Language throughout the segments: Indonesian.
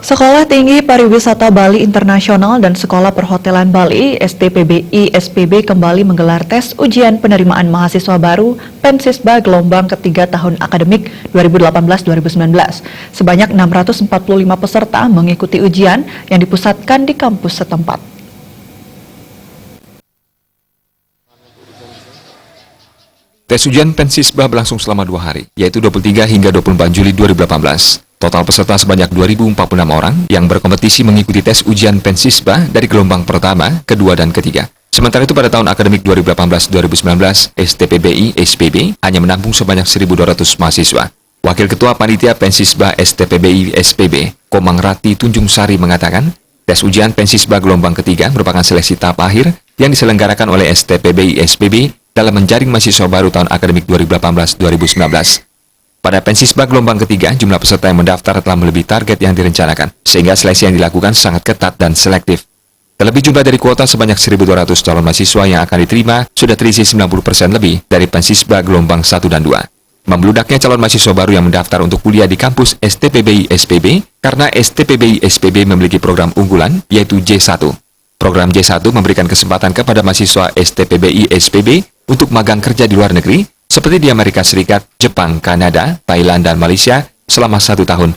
Sekolah Tinggi Pariwisata Bali Internasional dan Sekolah Perhotelan Bali (STPBI SPB) kembali menggelar tes ujian penerimaan mahasiswa baru Pensisba gelombang ketiga tahun akademik 2018-2019. Sebanyak 645 peserta mengikuti ujian yang dipusatkan di kampus setempat. Tes ujian Pensisba berlangsung selama 2 hari, yaitu 23 hingga 24 Juli 2018. Total peserta sebanyak 2.046 orang yang berkompetisi mengikuti tes ujian Pensisba dari gelombang pertama, kedua, dan ketiga. Sementara itu pada tahun akademik 2018-2019, STPBI SPB hanya menampung sebanyak 1.200 mahasiswa. Wakil Ketua Panitia Pensisba STPBI SPB, Komang Rati Tunjung Sari mengatakan, tes ujian Pensisba gelombang ketiga merupakan seleksi tahap akhir yang diselenggarakan oleh STPBI SPB dalam menjaring mahasiswa baru tahun akademik 2018-2019. Pada Pensisba gelombang ketiga, jumlah peserta yang mendaftar telah melebihi target yang direncanakan, sehingga seleksi yang dilakukan sangat ketat dan selektif. Terlebih jumlah dari kuota sebanyak 1.200 calon mahasiswa yang akan diterima sudah terisi 90% lebih dari Pensisba gelombang 1 dan 2. Membeludaknya calon mahasiswa baru yang mendaftar untuk kuliah di kampus STPBI SPB karena STPBI SPB memiliki program unggulan, yaitu J1. Program J1 memberikan kesempatan kepada mahasiswa STPBI SPB untuk magang kerja di luar negeri, seperti di Amerika Serikat, Jepang, Kanada, Thailand, dan Malaysia selama 1 tahun.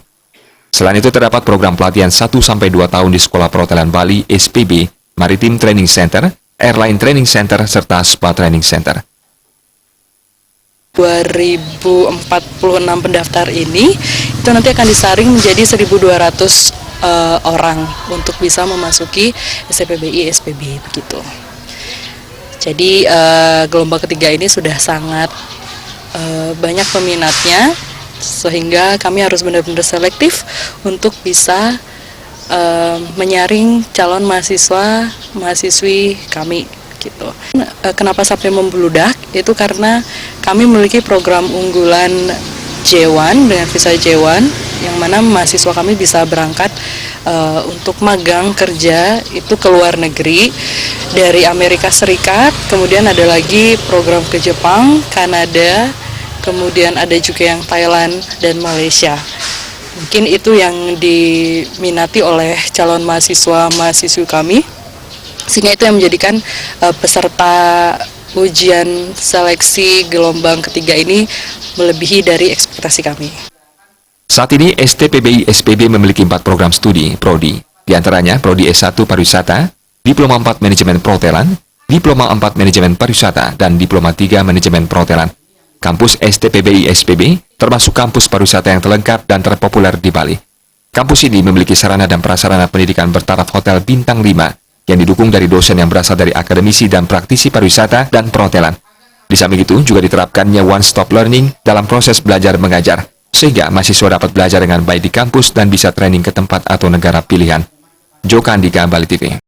Selain itu terdapat program pelatihan 1-2 tahun di Sekolah Perhotelan Bali SPB, Maritime Training Center, Airline Training Center, serta Spa Training Center. 2046 pendaftar ini itu nanti akan disaring menjadi 1.200 orang untuk bisa memasuki STPBI SPB begitu. Jadi gelombang ketiga ini sudah sangat banyak peminatnya, sehingga kami harus benar-benar selektif untuk bisa menyaring calon mahasiswi kami gitu. Kenapa sampai membludak? Itu karena kami memiliki program unggulan J1 dengan visa J1, yang mana mahasiswa kami bisa berangkat untuk magang kerja itu ke luar negeri dari Amerika Serikat, kemudian ada lagi program ke Jepang, Kanada, kemudian ada juga yang Thailand dan Malaysia. Mungkin itu yang diminati oleh calon mahasiswi kami, sehingga itu yang menjadikan peserta ujian seleksi gelombang ketiga ini melebihi dari ekspektasi kami. Saat ini STPBI SPB memiliki 4 program studi Prodi, di antaranya Prodi S1 Pariwisata, Diploma 4 Manajemen Perhotelan, Diploma 4 Manajemen Pariwisata, dan Diploma 3 Manajemen Perhotelan. Kampus STPBI SPB termasuk kampus pariwisata yang terlengkap dan terpopuler di Bali. Kampus ini memiliki sarana dan prasarana pendidikan bertaraf hotel bintang 5 yang didukung dari dosen yang berasal dari akademisi dan praktisi pariwisata dan perhotelan. Di samping itu juga diterapkannya one-stop learning dalam proses belajar mengajar, sehingga mahasiswa dapat belajar dengan baik di kampus dan bisa training ke tempat atau negara pilihan. Joko Andika, Bali TV.